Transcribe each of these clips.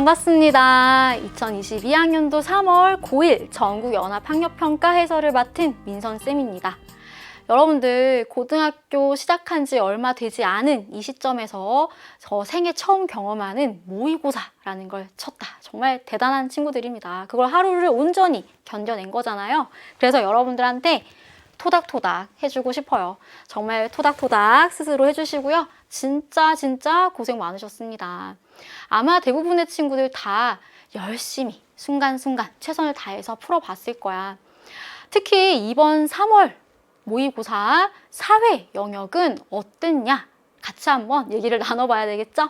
반갑습니다. 2022학년도 3월 9일 전국연합학력평가 해설을 맡은 민선쌤입니다. 여러분들 고등학교 시작한 지 얼마 되지 않은 이 시점에서 저 생애 처음 경험하는 모의고사라는 걸 쳤다. 정말 대단한 친구들입니다. 그걸 하루를 온전히 견뎌낸 거잖아요. 그래서 여러분들한테 토닥토닥 해주고 싶어요. 정말 토닥토닥 스스로 해주시고요. 진짜 고생 많으셨습니다. 아마 대부분의 친구들 다 열심히 순간순간 최선을 다해서 풀어봤을 거야. 특히 이번 3월 모의고사 사회 영역은 어땠냐? 같이 한번 얘기를 나눠봐야 되겠죠?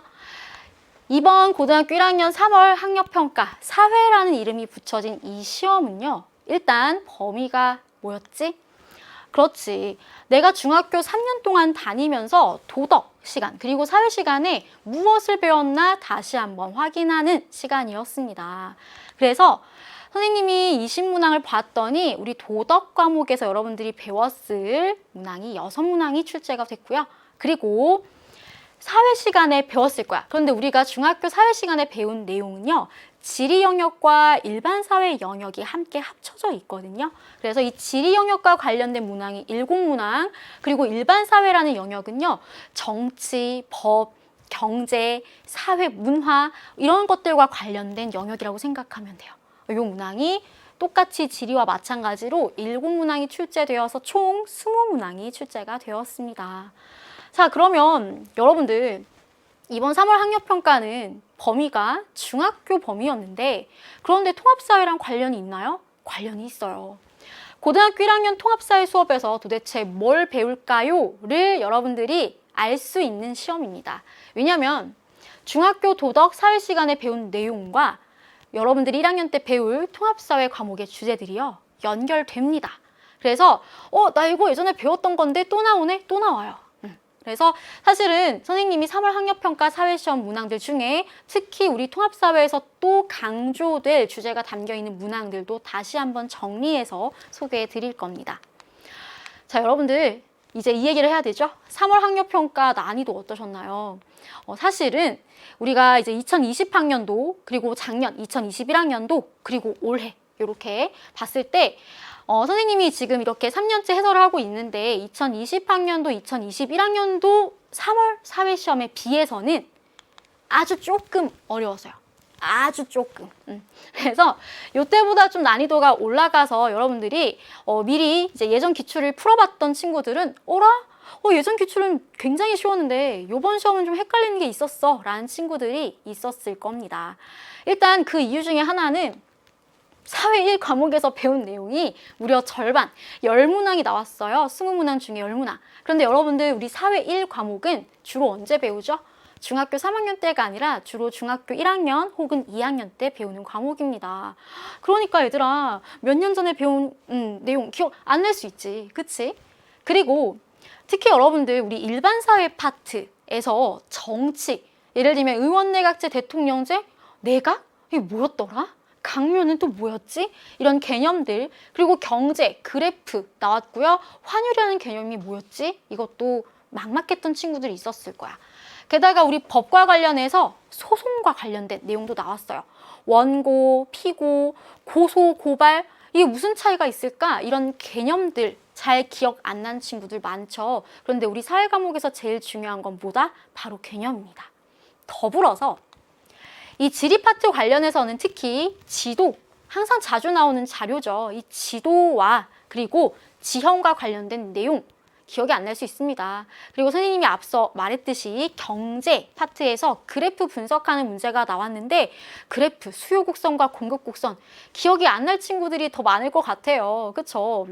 이번 고등학교 1학년 3월 학력평가 사회라는 이름이 붙여진 이 시험은요. 일단 범위가 뭐였지? 그렇지. 내가 중학교 3년 동안 다니면서 도덕 시간 그리고 사회 시간에 무엇을 배웠나 다시 한번 확인하는 시간이었습니다. 그래서 선생님이 20문항을 봤더니 우리 도덕 과목에서 여러분들이 배웠을 문항이 6문항이 출제가 됐고요. 그리고 사회 시간에 배웠을 거야. 그런데 우리가 중학교 사회 시간에 배운 내용은요. 지리 영역과 일반 사회 영역이 함께 합쳐져 있거든요. 그래서 이 지리 영역과 관련된 문항이 7문항, 그리고 일반 사회라는 영역은요. 정치, 법, 경제, 사회, 문화 이런 것들과 관련된 영역이라고 생각하면 돼요. 이 문항이 똑같이 지리와 마찬가지로 7문항이 출제되어서 총 20문항이 출제가 되었습니다. 자, 그러면 여러분들 이번 3월 학력평가는 범위가 중학교 범위였는데 그런데 통합사회랑 관련이 있나요? 관련이 있어요. 고등학교 1학년 통합사회 수업에서 도대체 뭘 배울까요? 를 여러분들이 알 수 있는 시험입니다. 왜냐하면 중학교 도덕 사회 시간에 배운 내용과 여러분들이 1학년 때 배울 통합사회 과목의 주제들이요. 연결됩니다. 그래서 나 이거 예전에 배웠던 건데 또 나오네? 또 나와요. 그래서 사실은 선생님이 3월 학력평가 사회시험 문항들 중에 특히 우리 통합사회에서 또 강조될 주제가 담겨있는 문항들도 다시 한번 정리해서 소개해 드릴 겁니다. 자, 여러분들 이제 이 얘기를 해야 되죠. 3월 학력평가 난이도 어떠셨나요? 사실은 우리가 이제 2020학년도 그리고 작년 2021학년도 그리고 올해 이렇게 봤을 때 선생님이 지금 이렇게 3년째 해설을 하고 있는데 2020학년도, 2021학년도 3월 사회시험에 비해서는 아주 조금 어려웠어요. 아주 조금. 그래서 이때보다 좀 난이도가 올라가서 여러분들이 미리 이제 예전 기출을 풀어봤던 친구들은 예전 기출은 굉장히 쉬웠는데 이번 시험은 좀 헷갈리는 게 있었어 라는 친구들이 있었을 겁니다. 일단 그 이유 중에 하나는 사회 1 과목에서 배운 내용이 무려 절반, 10문항이 나왔어요. 20문항 중에 10문항. 그런데 여러분들 우리 사회 1 과목은 주로 언제 배우죠? 중학교 3학년 때가 아니라 주로 중학교 1학년 혹은 2학년 때 배우는 과목입니다. 그러니까 얘들아 몇 년 전에 배운 내용 기억 안 날 수 있지. 그치? 그리고 특히 여러분들 우리 일반 사회 파트에서 정치, 예를 들면 의원내각제, 대통령제, 내각? 이게 뭐였더라? 강요는 또 뭐였지? 이런 개념들, 그리고 경제, 그래프 나왔고요. 환율이라는 개념이 뭐였지? 이것도 막막했던 친구들이 있었을 거야. 게다가 우리 법과 관련해서 소송과 관련된 내용도 나왔어요. 원고, 피고, 고소, 고발, 이게 무슨 차이가 있을까? 이런 개념들 잘 기억 안 난 친구들 많죠. 그런데 우리 사회 과목에서 제일 중요한 건 뭐다? 바로 개념입니다. 더불어서 이 지리 파트 관련해서는 특히 지도, 항상 자주 나오는 자료죠. 이 지도와 그리고 지형과 관련된 내용 기억이 안 날 수 있습니다. 그리고 선생님이 앞서 말했듯이 경제 파트에서 그래프 분석하는 문제가 나왔는데 그래프, 수요 곡선과 공급 곡선 기억이 안 날 친구들이 더 많을 것 같아요. 그쵸?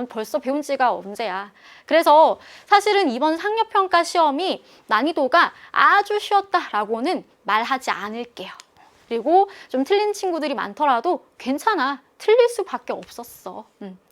벌써 배운 지가 언제야. 그래서 사실은 이번 학력평가 시험이 난이도가 아주 쉬웠다라고는 말하지 않을게요. 그리고 좀 틀린 친구들이 많더라도 괜찮아. 틀릴 수밖에 없었어.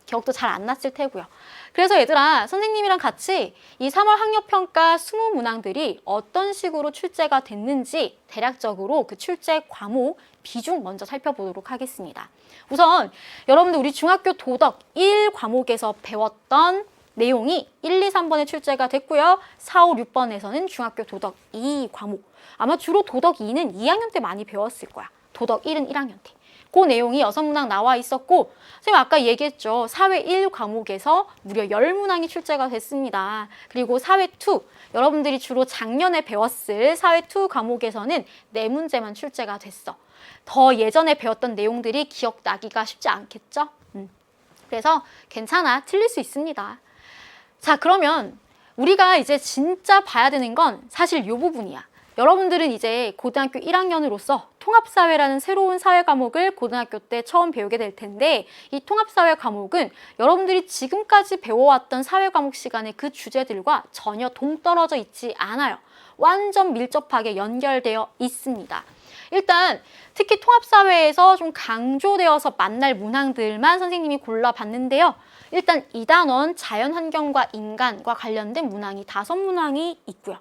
기억도 잘 안 났을 테고요. 그래서 얘들아 선생님이랑 같이 이 3월 학력평가 20문항들이 어떤 식으로 출제가 됐는지 대략적으로 그 출제 과목 비중 먼저 살펴보도록 하겠습니다. 우선 여러분들 우리 중학교 도덕 1 과목에서 배웠던 내용이 1, 2, 3번에 출제가 됐고요. 4, 5, 6번에서는 중학교 도덕 2 과목. 아마 주로 도덕 2는 2학년 때 많이 배웠을 거야. 도덕 1은 1학년 때. 그 내용이 6문항 나와 있었고, 선생님 아까 얘기했죠. 사회 1 과목에서 무려 10문항이 출제가 됐습니다. 그리고 사회 2, 여러분들이 주로 작년에 배웠을 사회 2 과목에서는 4문제만 출제가 됐어. 더 예전에 배웠던 내용들이 기억나기가 쉽지 않겠죠? 그래서 괜찮아. 틀릴 수 있습니다. 자, 그러면 우리가 이제 진짜 봐야 되는 건 사실 이 부분이야. 여러분들은 이제 고등학교 1학년으로서 통합사회라는 새로운 사회 과목을 고등학교 때 처음 배우게 될 텐데, 이 통합사회 과목은 여러분들이 지금까지 배워왔던 사회 과목 시간의 그 주제들과 전혀 동떨어져 있지 않아요. 완전 밀접하게 연결되어 있습니다. 일단 특히 통합사회에서 좀 강조되어서 만날 문항들만 선생님이 골라봤는데요. 일단 2단원 자연환경과 인간과 관련된 문항이 5문항이 있고요.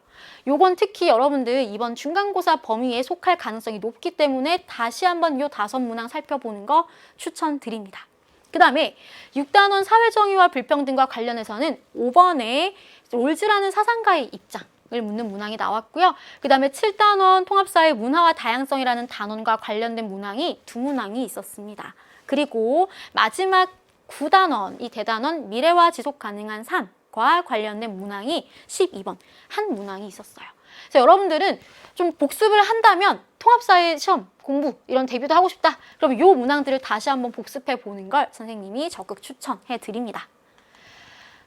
요건 특히 여러분들 이번 중간고사 범위에 속할 가능성이 높기 때문에 다시 한번 요 5문항 살펴보는 거 추천드립니다. 그 다음에 6단원 사회정의와 불평등과 관련해서는 5번에 롤즈라는 사상가의 입장 을 묻는 문항이 나왔고요. 그 다음에 7단원 통합사회 문화와 다양성이라는 단원과 관련된 문항이 2문항이 있었습니다. 그리고 마지막 9단원, 이 대단원 미래와 지속 가능한 삶과 관련된 문항이 12번 한 문항이 있었어요. 그래서 여러분들은 좀 복습을 한다면 통합사회 시험 공부 이런 대비도 하고 싶다. 그럼 이 문항들을 다시 한번 복습해 보는 걸 선생님이 적극 추천해 드립니다.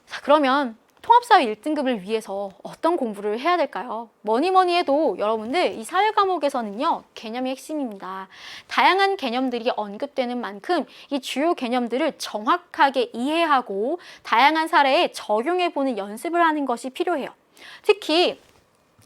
자, 그러면 통합사회 1등급을 위해서 어떤 공부를 해야 될까요? 뭐니 해도 여러분들 이 사회 과목에서는요, 개념이 핵심입니다. 다양한 개념들이 언급되는 만큼 이 주요 개념들을 정확하게 이해하고 다양한 사례에 적용해보는 연습을 하는 것이 필요해요. 특히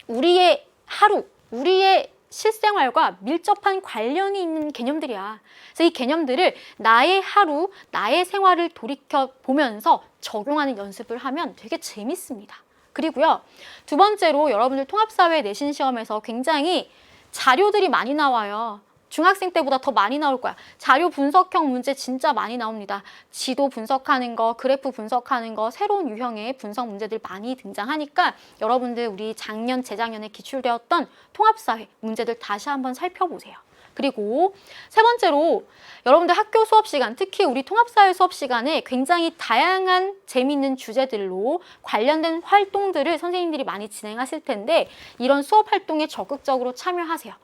우리의 하루, 우리의 실생활과 밀접한 관련이 있는 개념들이야. 그래서 이 개념들을 나의 하루, 나의 생활을 돌이켜보면서 적용하는 연습을 하면 되게 재밌습니다. 그리고요, 2번째로 여러분들 통합사회 내신 시험에서 굉장히 자료들이 많이 나와요. 중학생 때보다 더 많이 나올 거야. 자료 분석형 문제 진짜 많이 나옵니다. 지도 분석하는 거, 그래프 분석하는 거, 새로운 유형의 분석 문제들 많이 등장하니까 여러분들 우리 작년, 재작년에 기출되었던 통합사회 문제들 다시 한번 살펴보세요. 그리고 3번째로 여러분들 학교 수업 시간, 특히 우리 통합사회 수업 시간에 굉장히 다양한 재미있는 주제들로 관련된 활동들을 선생님들이 많이 진행하실 텐데, 이런 수업 활동에 적극적으로 참여하세요.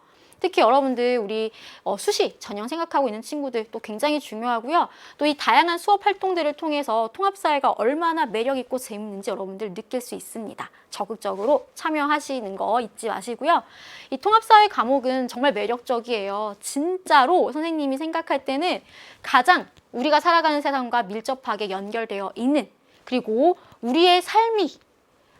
특히 여러분들 우리 수시 전형 생각하고 있는 친구들 또 굉장히 중요하고요. 또 이 다양한 수업 활동들을 통해서 통합사회가 얼마나 매력있고 재밌는지 여러분들 느낄 수 있습니다. 적극적으로 참여하시는 거 잊지 마시고요. 이 통합사회 과목은 정말 매력적이에요. 진짜로 선생님이 생각할 때는 가장 우리가 살아가는 세상과 밀접하게 연결되어 있는, 그리고 우리의 삶이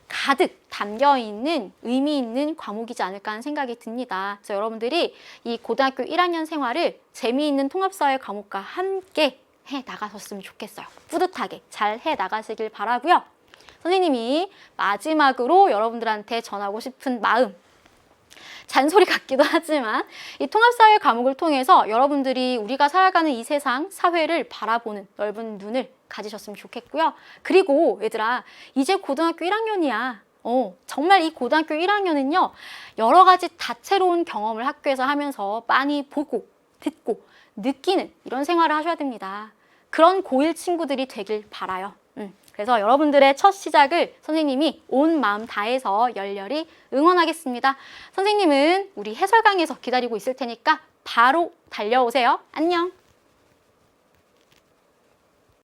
가득 담겨있는 의미 있는 과목이지 않을까 하는 생각이 듭니다. 그래서 여러분들이 이 고등학교 1학년 생활을 재미있는 통합사회 과목과 함께 해 나가셨으면 좋겠어요. 뿌듯하게 잘 해 나가시길 바라고요. 선생님이 마지막으로 여러분들한테 전하고 싶은 마음, 잔소리 같기도 하지만 이 통합사회 과목을 통해서 여러분들이 우리가 살아가는 이 세상, 사회를 바라보는 넓은 눈을 가지셨으면 좋겠고요. 그리고 얘들아, 이제 고등학교 1학년이야. 정말 이 고등학교 1학년은요, 여러 가지 다채로운 경험을 학교에서 하면서 많이 보고, 듣고, 느끼는 이런 생활을 하셔야 됩니다. 그런 고1 친구들이 되길 바라요. 그래서 여러분들의 첫 시작을 선생님이 온 마음 다해서 열렬히 응원하겠습니다. 선생님은 우리 해설강에서 기다리고 있을 테니까 바로 달려오세요. 안녕!